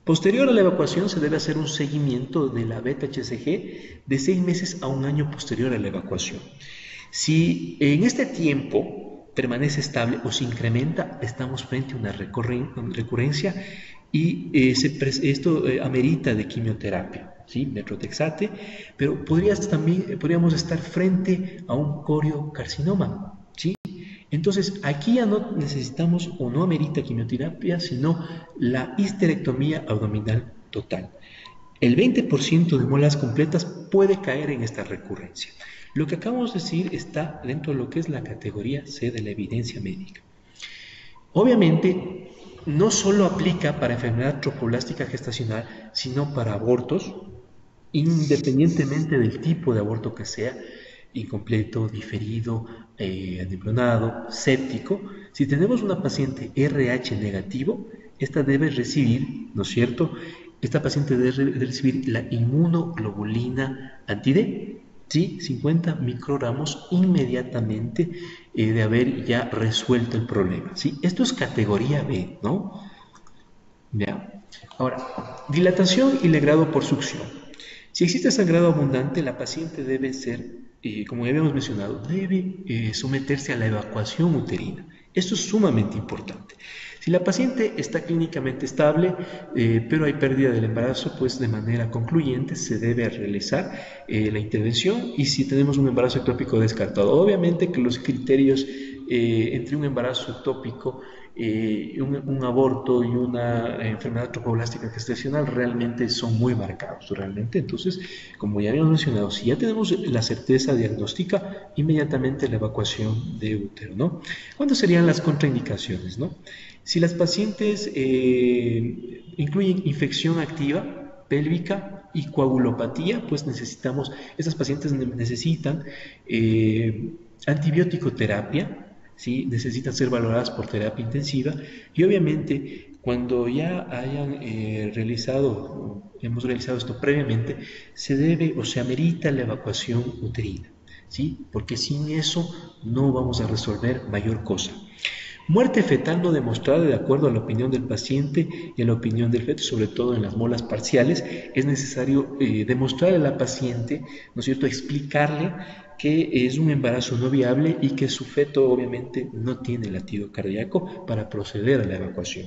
Posterior a la evacuación se debe hacer un seguimiento de la beta-HCG de 6 meses a 1 año posterior a la evacuación. Si en este tiempo permanece estable o se incrementa, estamos frente a una recurrencia y esto amerita de quimioterapia, ¿sí? Metrotexate, pero podríamos estar frente a un coriocarcinoma, ¿sí? Entonces, aquí ya no necesitamos o no amerita quimioterapia, sino la histerectomía abdominal total. el 20% de muelas completas puede caer en esta recurrencia. Lo que acabamos de decir está dentro de lo que es la categoría C de la evidencia médica. Obviamente, no solo aplica para enfermedad trofoblástica gestacional, sino para abortos, independientemente del tipo de aborto que sea, incompleto, diferido, adiplanado, séptico. Si tenemos una paciente RH negativo, esta debe recibir, ¿no es cierto? Esta paciente debe recibir la inmunoglobulina anti-D, ¿sí? 50 microgramos inmediatamente de haber ya resuelto el problema, ¿sí? Esto es categoría B, ¿no? Ya. Ahora, dilatación y legrado por succión. Si existe sangrado abundante, la paciente debe ser, como ya habíamos mencionado, debe someterse a la evacuación uterina. Esto es sumamente importante. Si la paciente está clínicamente estable, pero hay pérdida del embarazo, pues de manera concluyente se debe realizar la intervención. Y si tenemos un embarazo ectópico descartado, obviamente que los criterios entre un embarazo ectópico, un aborto y una enfermedad trofoblástica gestacional realmente son muy marcados, realmente. Entonces, como ya habíamos mencionado, si ya tenemos la certeza diagnóstica, inmediatamente la evacuación de útero, ¿no? ¿Cuándo serían las contraindicaciones, no? Si las pacientes incluyen infección activa, pélvica y coagulopatía, pues esas pacientes necesitan antibiótico terapia, ¿sí? Necesitan ser valoradas por terapia intensiva y obviamente cuando ya hemos realizado esto previamente, se debe o se amerita la evacuación uterina, ¿sí? Porque sin eso no vamos a resolver mayor cosa. Muerte fetal no demostrada de acuerdo a la opinión del paciente y a la opinión del feto, sobre todo en las molas parciales, es necesario demostrarle a la paciente, ¿no es cierto?, explicarle que es un embarazo no viable y que su feto obviamente no tiene latido cardíaco para proceder a la evacuación,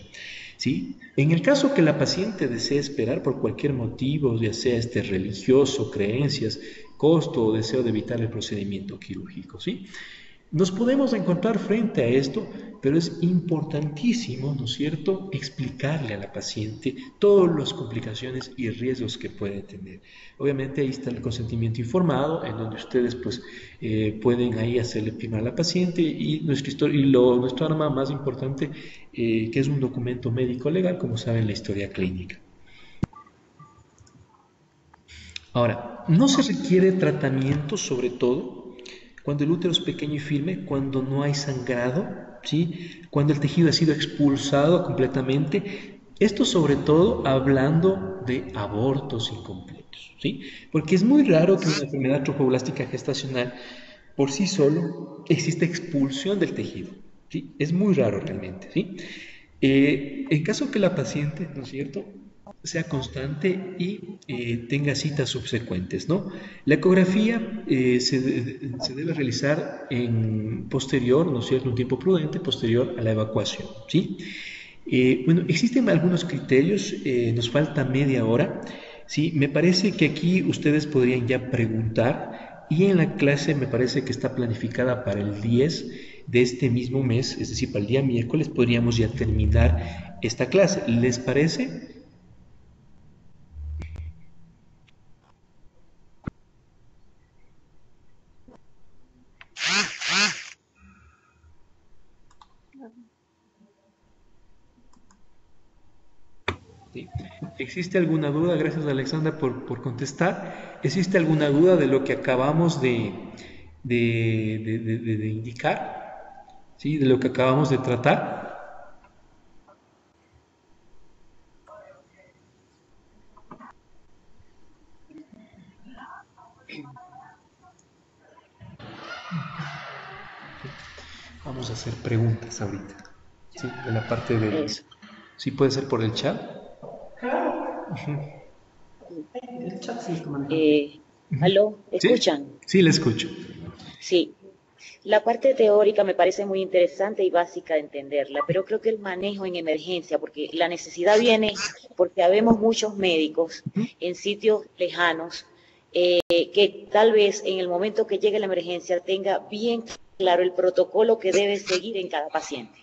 ¿sí? En el caso que la paciente desee esperar por cualquier motivo, ya sea religioso, creencias, costo o deseo de evitar el procedimiento quirúrgico, ¿sí? Nos podemos encontrar frente a esto, pero es importantísimo, ¿no es cierto?, explicarle a la paciente todas las complicaciones y riesgos que puede tener. Obviamente ahí está el consentimiento informado, en donde ustedes pues pueden ahí hacerle firmar a la paciente y nuestro arma más importante, que es un documento médico legal, como saben, la historia clínica. Ahora, no se requiere tratamiento, sobre todo cuando el útero es pequeño y firme, cuando no hay sangrado, ¿sí? Cuando el tejido ha sido expulsado completamente. Esto sobre todo hablando de abortos incompletos, ¿sí? Porque es muy raro que una enfermedad trofoblástica gestacional por sí solo exista expulsión del tejido, ¿sí? Es muy raro realmente, ¿sí? En caso que la paciente, ¿no es cierto?, sea constante y tenga citas subsecuentes, ¿no? La ecografía se debe realizar en posterior, ¿no es cierto?, un tiempo prudente, posterior a la evacuación, ¿sí? Bueno, existen algunos criterios, nos falta media hora, ¿sí? Me parece que aquí ustedes podrían ya preguntar y en la clase me parece que está planificada para el 10 de este mismo mes, es decir, para el día miércoles podríamos ya terminar esta clase. ¿Les parece? ¿Sí? ¿Existe alguna duda? Gracias, Alexandra, por contestar. ¿Existe alguna duda de lo que acabamos de indicar? ¿Sí? ¿De lo que acabamos de tratar? Vamos a hacer preguntas ahorita. ¿Sí? De la parte de... Eso. ¿Sí puede ser por el chat? ¿Aló? ¿Sí? ¿Escuchan? Sí, le escucho. Sí. La parte teórica me parece muy interesante y básica de entenderla, pero creo que el manejo en emergencia, porque la necesidad viene porque habemos muchos médicos en sitios lejanos que tal vez en el momento que llegue la emergencia tenga bien claro el protocolo que debe seguir en cada paciente.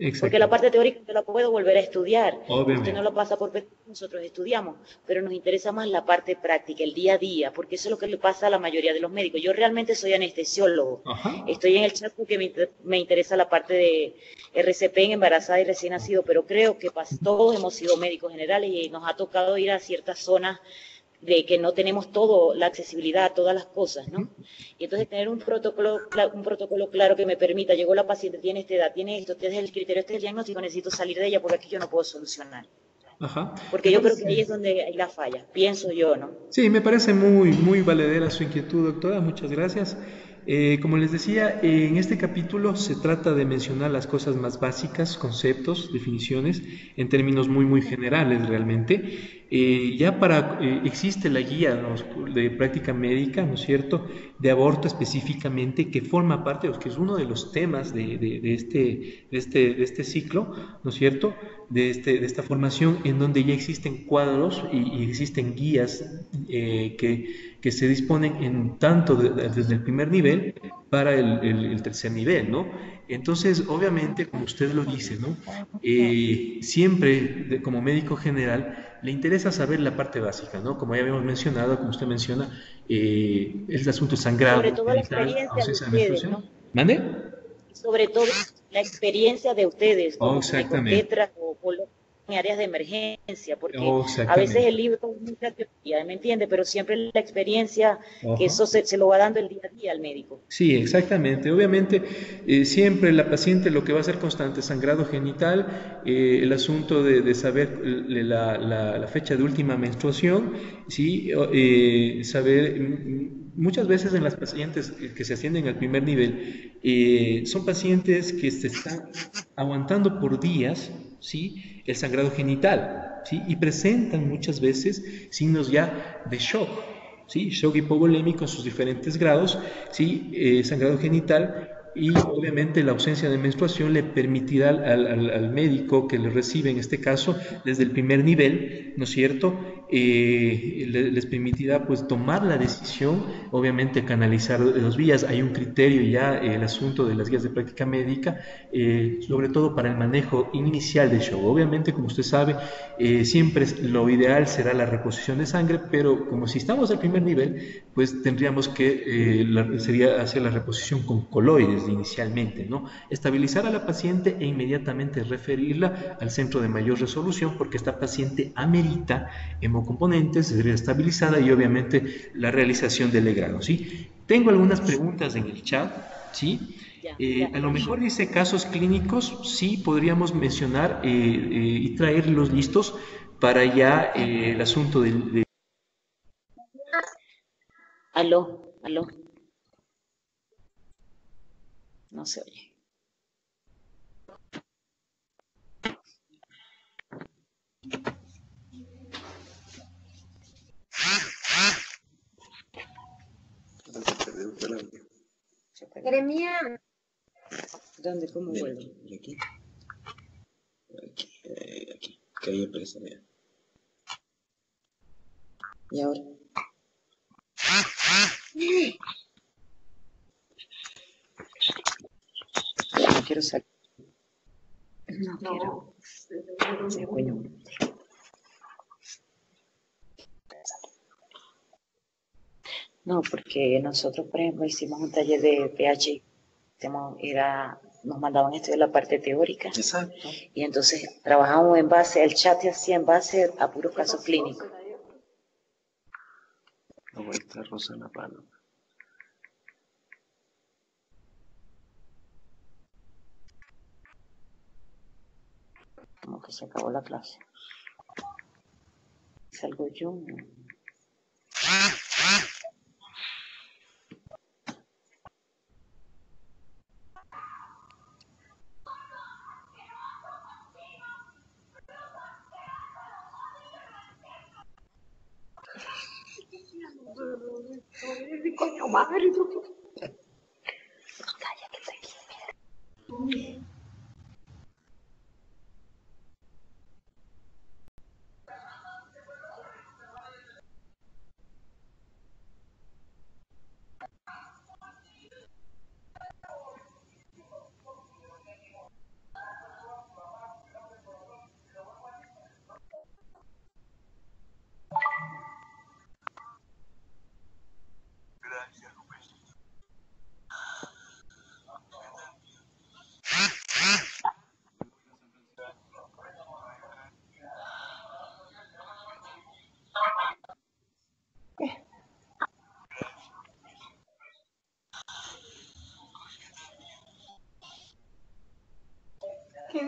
Porque la Exacto, parte teórica yo la puedo volver a estudiar. Usted no obviamente. lo pasa por PT, nosotros estudiamos, pero nos interesa más la parte práctica, el día a día, porque eso es lo que le pasa a la mayoría de los médicos. Yo realmente soy anestesiólogo. Ajá. Estoy en el chat porque me interesa la parte de RCP en embarazada y recién nacido, pero creo que todos hemos sido médicos generales y nos ha tocado ir a ciertas zonas de que no tenemos todo, la accesibilidad a todas las cosas, ¿no? Y entonces tener un protocolo claro que me permita, llegó la paciente, tiene esta edad, tiene esto, este es el criterio, este es el diagnóstico, necesito salir de ella porque aquí yo no puedo solucionar. Ajá. Porque Me yo creo que ahí parece, es donde hay la falla, pienso yo, ¿no? sí, me parece muy, muy valedera su inquietud, doctora. Muchas gracias. Como les decía, en este capítulo se trata de mencionar las cosas más básicas, conceptos, definiciones, en términos muy, muy generales realmente. Existe la guía, ¿no?, de práctica médica, ¿no es cierto?, de aborto específicamente, que forma parte, o que es uno de los temas de este ciclo, ¿no es cierto?, de esta formación, en donde ya existen cuadros y existen guías que se disponen desde el primer nivel para el tercer nivel, ¿no? Entonces, obviamente, como usted lo dice, ¿no? Siempre, como médico general, le interesa saber la parte básica, ¿no? Como ya habíamos mencionado, como usted menciona, el asunto Sobre sangrado, todo la genital, experiencia de ausencia de ustedes, ¿no? menstruación. ¿Mande? Sobre todo la experiencia de ustedes Oh, como exactamente. obstetras o en áreas de emergencia, porque Oh, a veces exactamente. el libro es mucha teoría, ¿me entiende? Pero siempre la experiencia, que Ajá. eso se lo va dando el día a día al médico. Sí, exactamente. Obviamente, siempre la paciente lo que va a hacer constante, sangrado genital, el asunto de saber la fecha de última menstruación, sí, saber, muchas veces en las pacientes que se ascienden al primer nivel, son pacientes que se están aguantando por días, sí, el sangrado genital, sí, y presentan muchas veces signos ya de shock. ¿Sí? Shock hipovolémico en sus diferentes grados, ¿sí? Sangrado genital, y obviamente la ausencia de menstruación le permitirá al médico que le recibe, en este caso, desde el primer nivel, ¿no es cierto? Les permitirá pues tomar la decisión, obviamente canalizar las vías. Hay un criterio ya, el asunto de las guías de práctica médica, sobre todo para el manejo inicial de shock. Obviamente, como usted sabe, siempre lo ideal será la reposición de sangre, pero como si estamos al primer nivel, pues tendríamos que, sería hacer la reposición con coloides inicialmente, ¿no? Estabilizar a la paciente e inmediatamente referirla al centro de mayor resolución, porque esta paciente amerita hemocomponentes, sería estabilizada, y obviamente la realización del legrado, ¿sí? Tengo algunas preguntas en el chat, ¿sí? Ya, ya, A lo ya. mejor dice casos clínicos, sí podríamos mencionar, y traerlos listos para ya, el asunto Aló, aló, no se oye. Se perdió. Jeremías, ¿Dónde? ¿Cómo vuelvo? Y aquí, aquí, que ahí aparece, mira. Y ahora, no quiero salir, no quiero, me coño. No, porque nosotros, por ejemplo, hicimos un taller de PH, nos mandaban a estudiar la parte teórica. Exacto. Y entonces trabajamos en base, el chat se hacía en base a puros casos clínicos. La vuelta rosa en la palma. Como que se acabó la clase. Salgo yo. Coño madre. Cállate.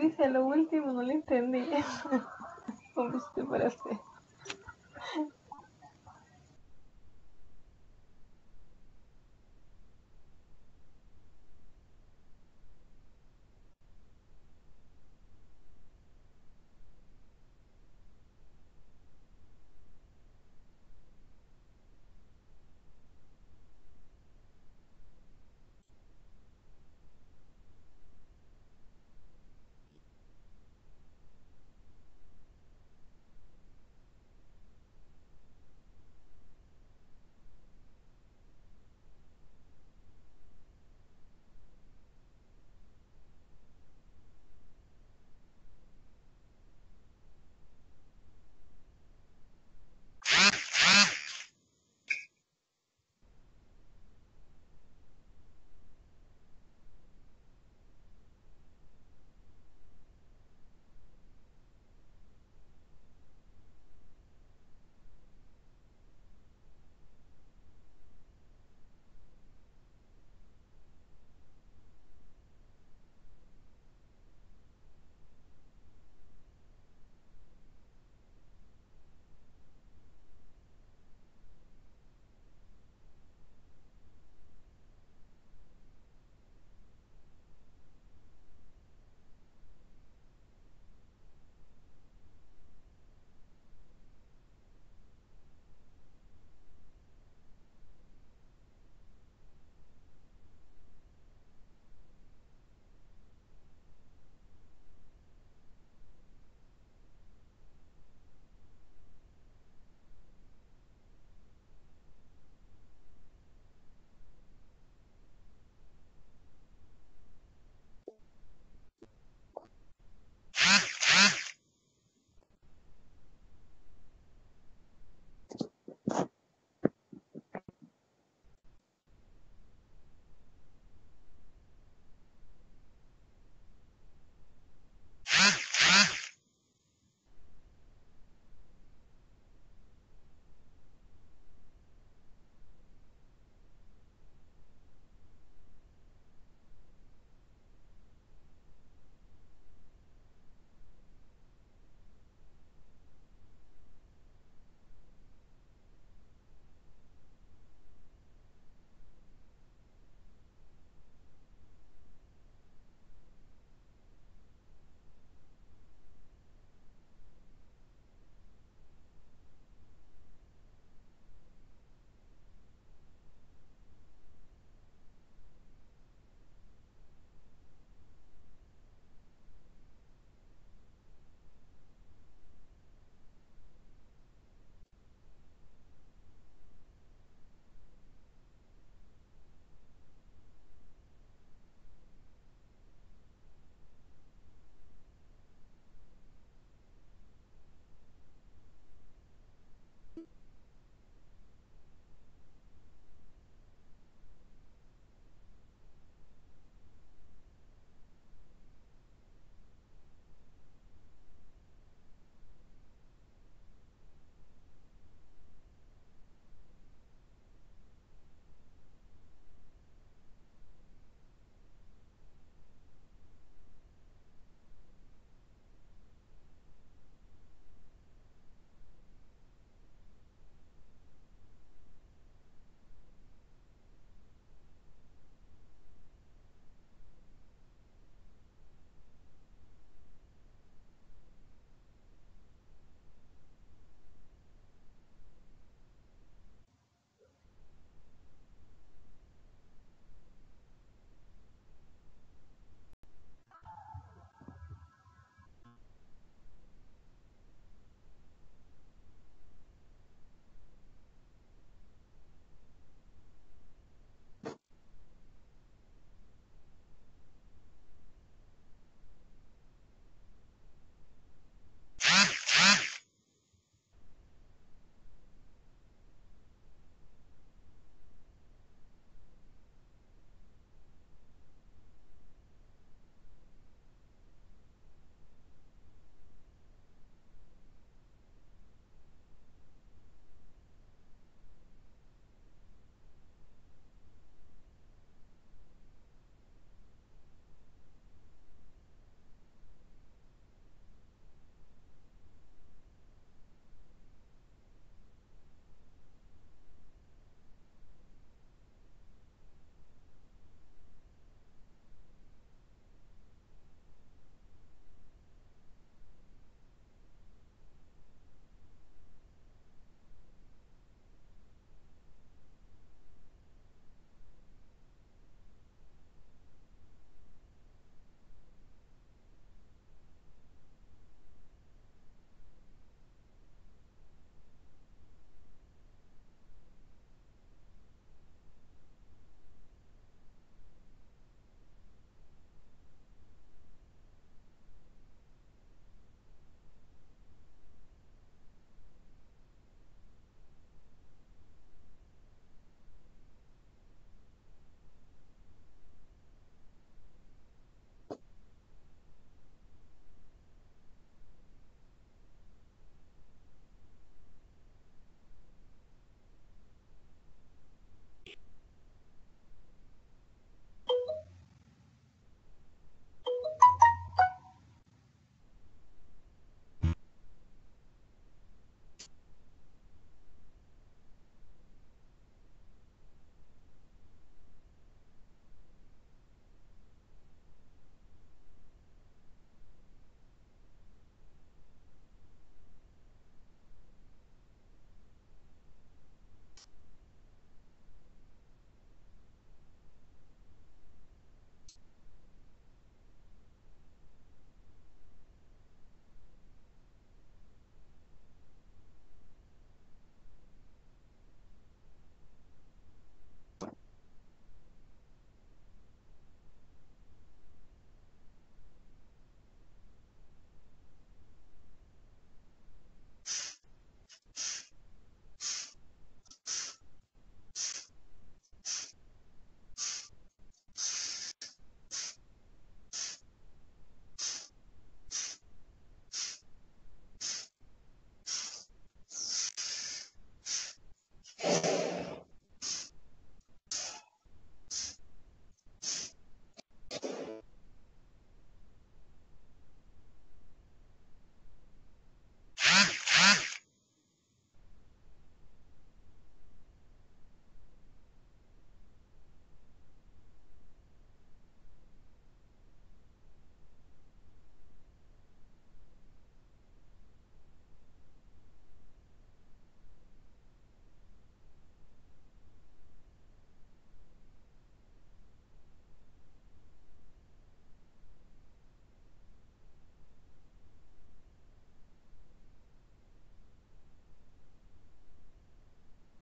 dice a lo último? No le entendí. ¿Cómo se te paraste?